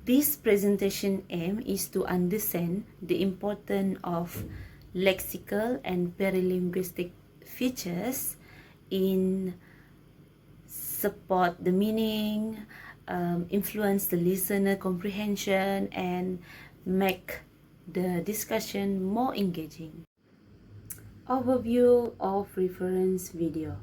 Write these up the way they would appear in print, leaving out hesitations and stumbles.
This presentation aim is to understand the importance of lexical and paralinguistic features in support the meaning, influence the listener comprehension, and make the discussion more engaging. Overview of reference video.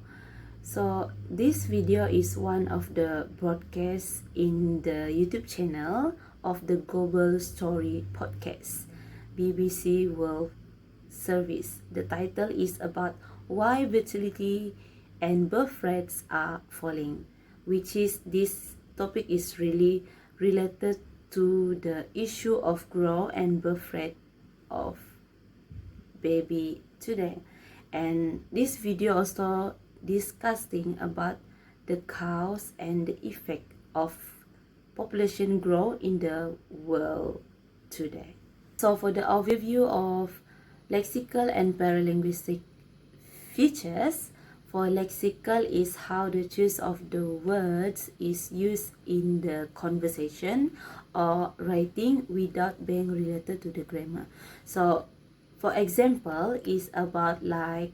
So this video is one of the broadcasts in the YouTube channel of the Global Story podcast, BBC World Service. The title is about why fertility and birth rates are falling, which is this topic is really related to the issue of growth and birth rate of baby today. And this video also discussing about the cause and the effect of population growth in the world today. So for the overview of lexical and paralinguistic features, for lexical is how the choice of the words is used in the conversation or writing without being related to the grammar. So for example, is about like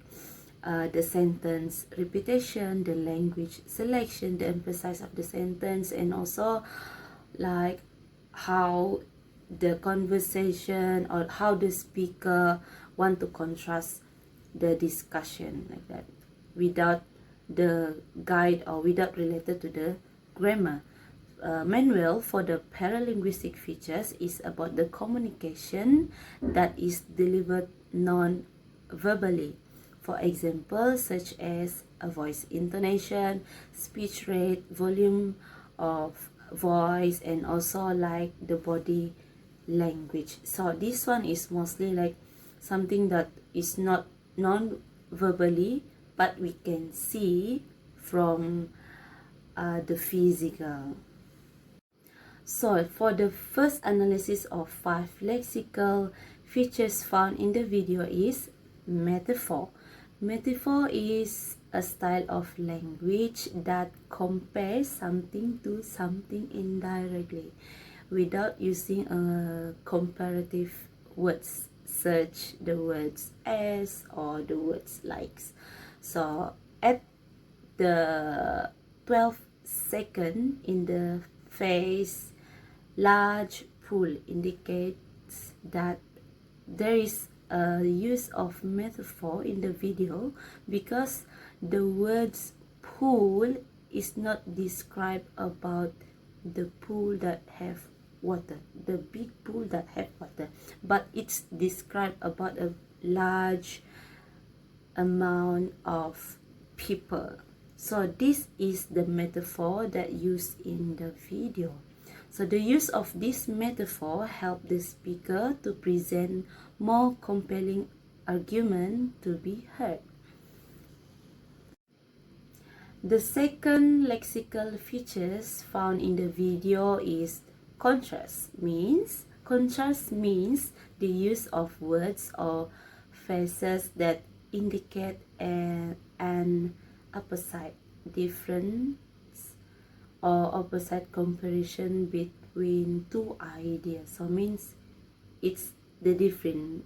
the sentence repetition, the language selection, the emphasis of the sentence, and also like how the conversation or how the speaker want to contrast the discussion, like that, without the guide or without related to the grammar. Manual for the paralinguistic features is about the communication that is delivered non-verbally. For example, such as a voice intonation, speech rate, volume of voice, and also like the body language. So this one is mostly like something that is not non-verbally, but we can see from the physical. So for the first analysis of 5 lexical features found in the video is metaphor. Metaphor is a style of language that compares something to something indirectly without using a comparative words, such the words as or the words likes. So at the 12th second in the phrase large pool indicates that there is a use of metaphor in the video because the words pool is not described about the pool that have water, the big pool that have water, but it's described about a large amount of people. So this is the metaphor that used in the video. So the use of this metaphor helped the speaker to present more compelling argument to be heard. The second lexical features found in the video is contrast. Contrast means the use of words or phrases that indicate an opposite difference or opposite comparison between two ideas. So means it's the different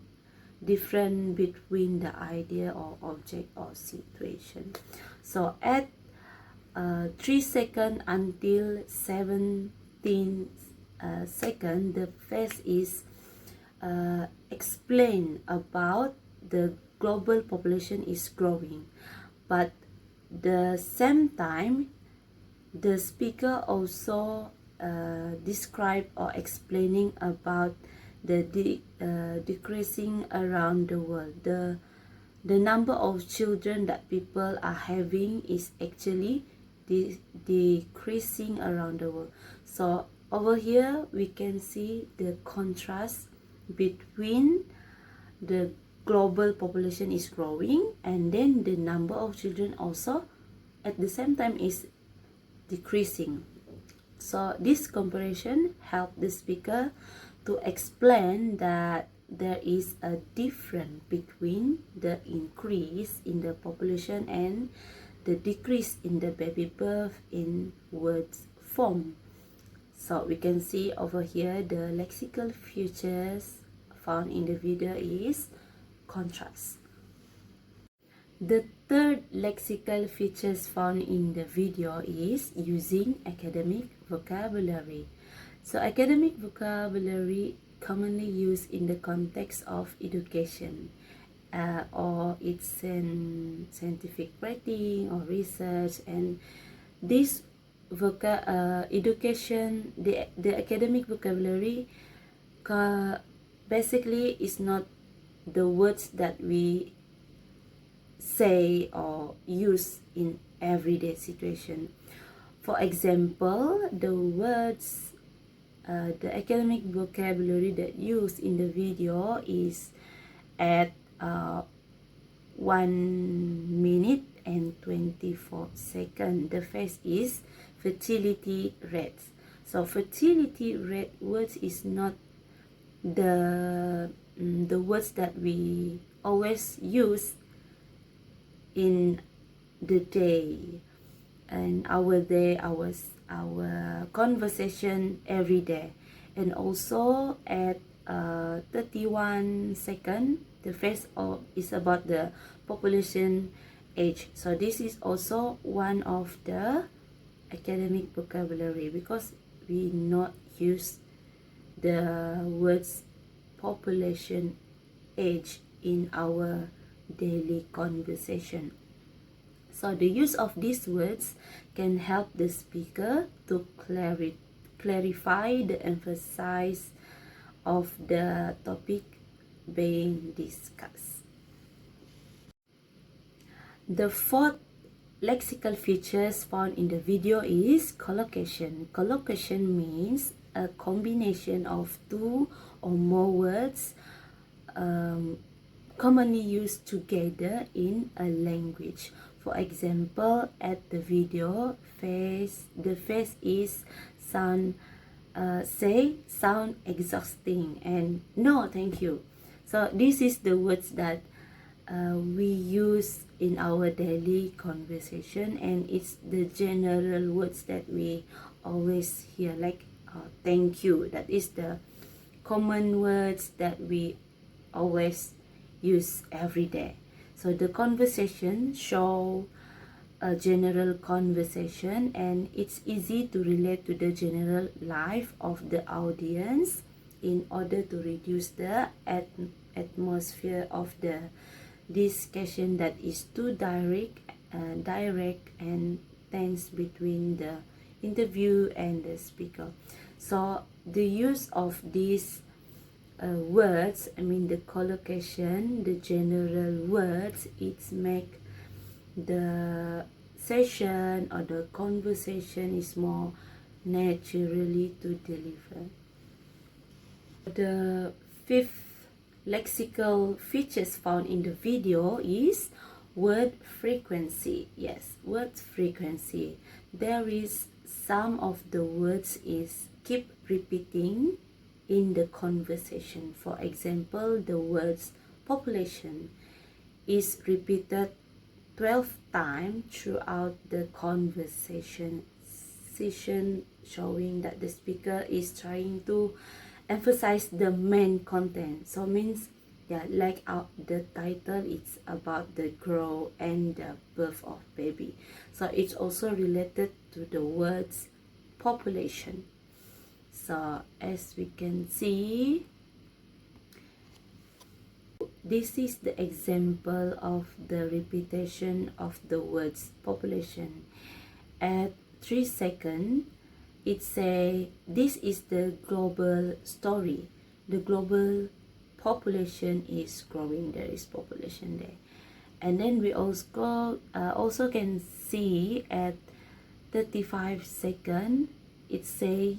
between the idea or object or situation. So at 3 seconds until 17 seconds, the phrase is explain about the global population is growing, but the same time the speaker also describe or explaining about the decreasing around the world. The number of children that people are having is actually decreasing around the world. So over here we can see the contrast between the global population is growing and then the number of children also at the same time is decreasing. So this comparison helped the speaker to explain that there is a difference between the increase in the population and the decrease in the baby birth in words form. So we can see over here the lexical features found in the video is contrast. The third lexical features found in the video is using academic vocabulary. So academic vocabulary commonly used in the context of education, or it's in scientific writing or research, and this education, the academic vocabulary basically is not the words that we say or use in everyday situation. For example, the words, the academic vocabulary that used in the video is at 1 minute and 24 seconds. The first is fertility rates. So fertility rate words is not the words that we always use in the day, and our conversation every day. And also at 31 second, the first is about the population age. So this is also one of the academic vocabulary, because we not use the words population age in our daily conversation. So the use of these words can help the speaker to clarify the emphasis of the topic being discussed. The fourth lexical features found in the video is collocation. Collocation means a combination of two or more words commonly used together in a language. For example, at the video, the face is sound exhausting and no thank you. So this is the words that we use in our daily conversation, and it's the general words that we always hear, like thank you. That is the common words that we always use every day. So the conversation show a general conversation, and it's easy to relate to the general life of the audience in order to reduce the atmosphere of the discussion that is too direct and tense between the interview and the speaker. So the use of these words, I mean the collocation, the general words, it's make the session or the conversation is more naturally to deliver. The fifth lexical features found in the video is word frequency. Yes, word frequency. There is some of the words is keep repeating in the conversation. For example, the words population is repeated 12 times throughout the conversation session, showing that the speaker is trying to emphasize the main content. So means, yeah, like the title, it's about the growth and the birth of baby. So it's also related to the words population. So as we can see, this is the example of the repetition of the words population. At 3 seconds, it say this is the global story. The global population is growing. There is population there. And then we also can see at 35 seconds, it say,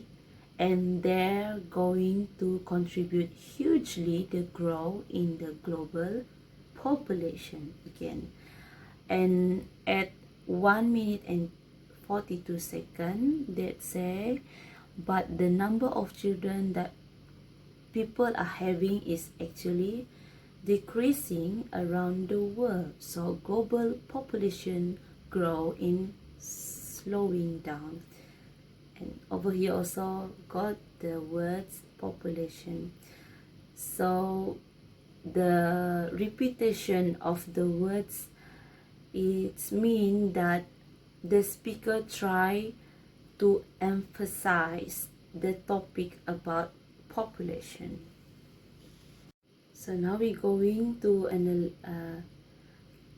and they're going to contribute hugely the growth in the global population again. And at 1 minute and 42 seconds, they say, but the number of children that people are having is actually decreasing around the world. So global population grow in slowing down. And over here also got the words population. So the repetition of the words, it means that the speaker try to emphasize the topic about population. So now we're going to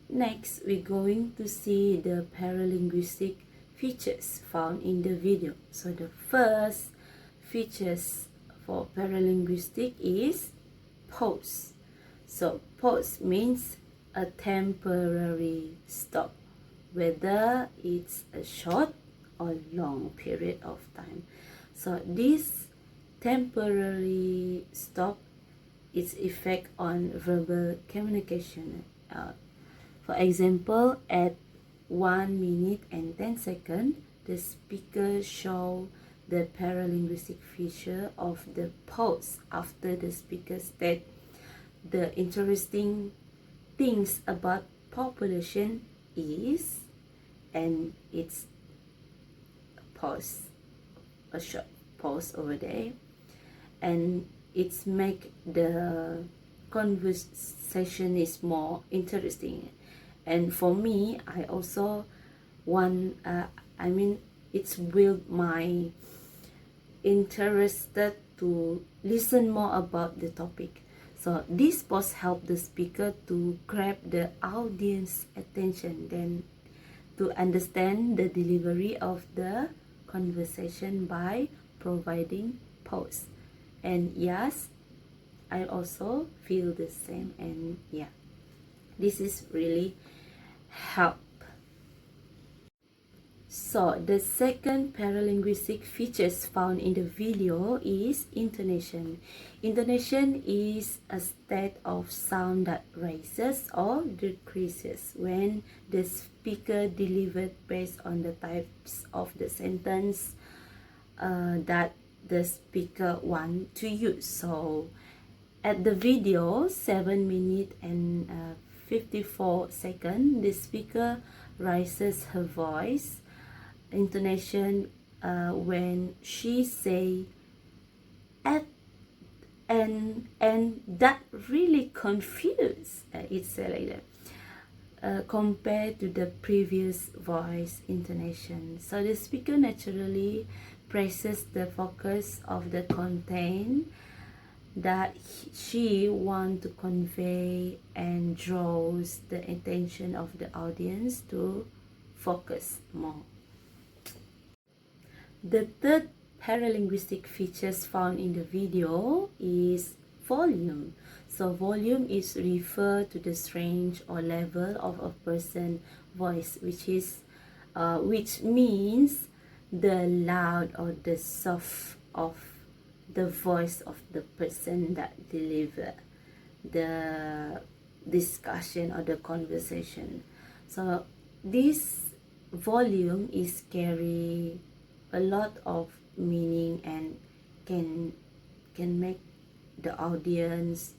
next we're going to see the paralinguistic features found in the video. So the first features for paralinguistic is pause. So pause means a temporary stop, whether it's a short or long period of time. So this temporary stop its effect on verbal communication. For example, at 1 minute and 10 seconds, the speaker show the paralinguistic feature of the pause after the speaker state the interesting things about population is, and it's pause, a short pause over there, and it's make the conversation is more interesting. And for me, I also want it's build my interested to listen more about the topic. So this pause help the speaker to grab the audience attention, then to understand the delivery of the conversation by providing pause. And yes, I also feel the same, and yeah, this is really help. So the second paralinguistic features found in the video is intonation. Intonation is a state of sound that rises or decreases when the speaker delivered based on the types of the sentence that the speaker want to use. So at the video 7 minutes and 54 seconds, the speaker raises her voice intonation when she say at, and that really confused it's like that compared to the previous voice intonation. So the speaker naturally presses the focus of the content that she want to convey and draws the attention of the audience to focus more. The third paralinguistic features found in the video is volume. So volume is referred to the range or level of a person's voice, which means the loud or the soft of the voice of the person that deliver the discussion or the conversation. So this volume is carry a lot of meaning and can make the audience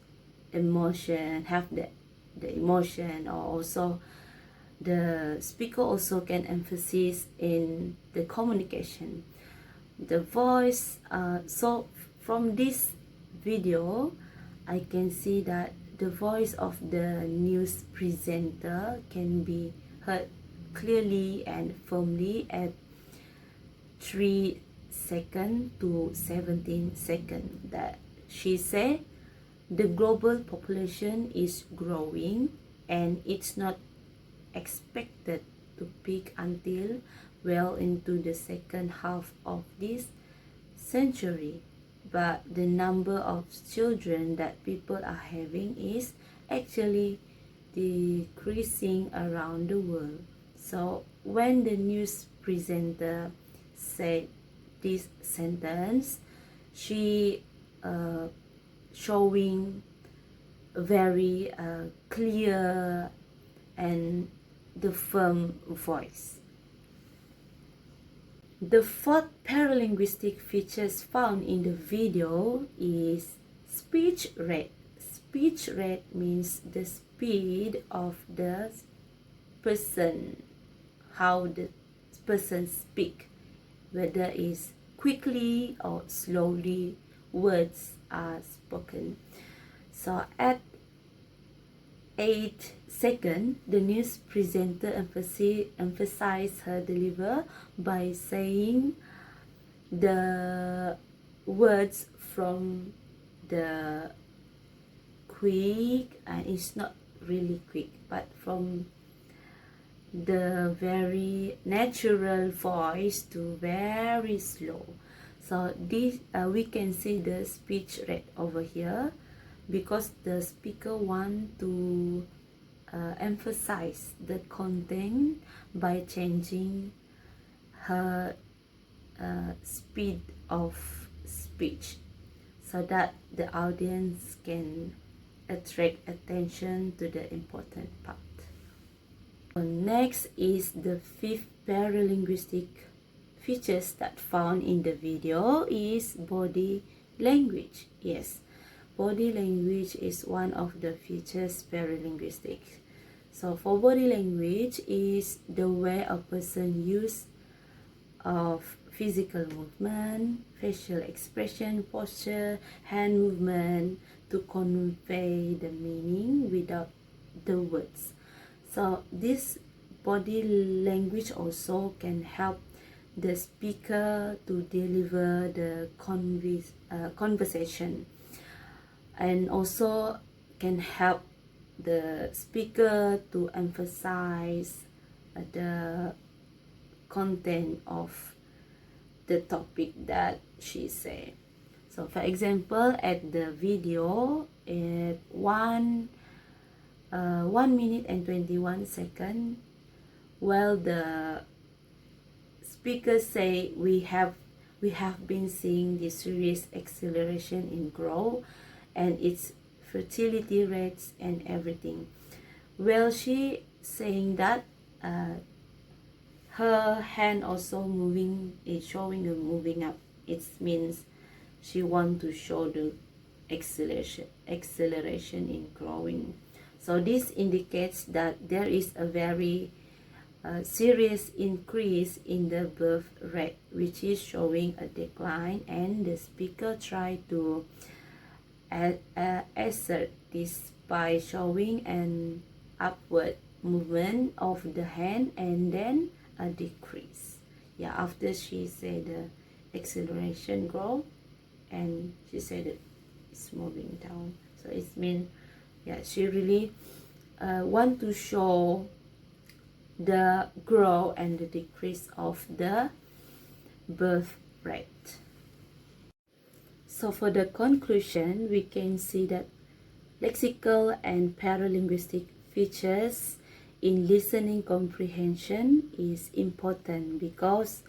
emotion, have the emotion, or also the speaker also can emphasize in the communication, the voice. So from this video I can see that the voice of the news presenter can be heard clearly and firmly at 3 seconds to 17 seconds, that she said the global population is growing and it's not expected to peak until well into the second half of this century, but the number of children that people are having is actually decreasing around the world. So when the news presenter said this sentence, she showing very clear and the firm voice. The fourth paralinguistic features found in the video is speech rate. Speech rate means the speed of the person, how the person speak whether it's quickly or slowly words are spoken. So at 8 seconds, the news presenter emphasized her deliver by saying the words from the quick, and it's not really quick, but from the very natural voice to very slow. So this we can see the speech rate over here, because the speaker want to emphasize the content by changing her speed of speech, so that the audience can attract attention to the important part. Next is the fifth paralinguistic features that found in the video is body language. Yes, body language is one of the features paralinguistic. So for body language is the way a person use of physical movement, facial expression, posture, hand movement to convey the meaning without the words. So this body language also can help the speaker to deliver the conversation, and also can help the speaker to emphasize the content of the topic that she said. So for example, at the video at 1 minute and 21 seconds, while the speaker say we have been seeing the serious acceleration in growth and its fertility rates and everything. Well, she saying that her hand also moving, is showing the moving up. It means she want to show the acceleration in growing. So this indicates that there is a very serious increase in the birth rate, which is showing a decline, and the speaker try to assert this by showing an upward movement of the hand and then a decrease. Yeah, after she said the acceleration growth, and she said that it's moving down. So it means, yeah, she really want to show the growth and the decrease of the birth rate. So for the conclusion, we can see that lexical and paralinguistic features in listening comprehension is important, because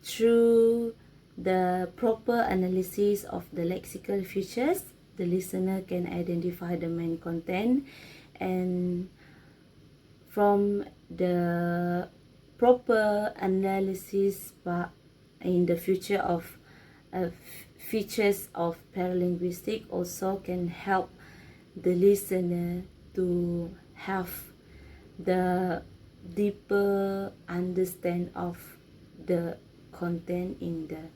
through the proper analysis of the lexical features, the listener can identify the main content, and from the proper analysis in the future of features of paralinguistic also can help the listener to have the deeper understand of the content in the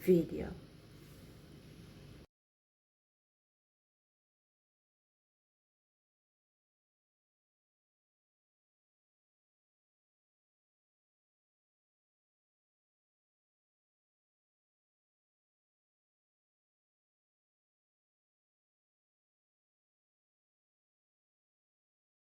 video.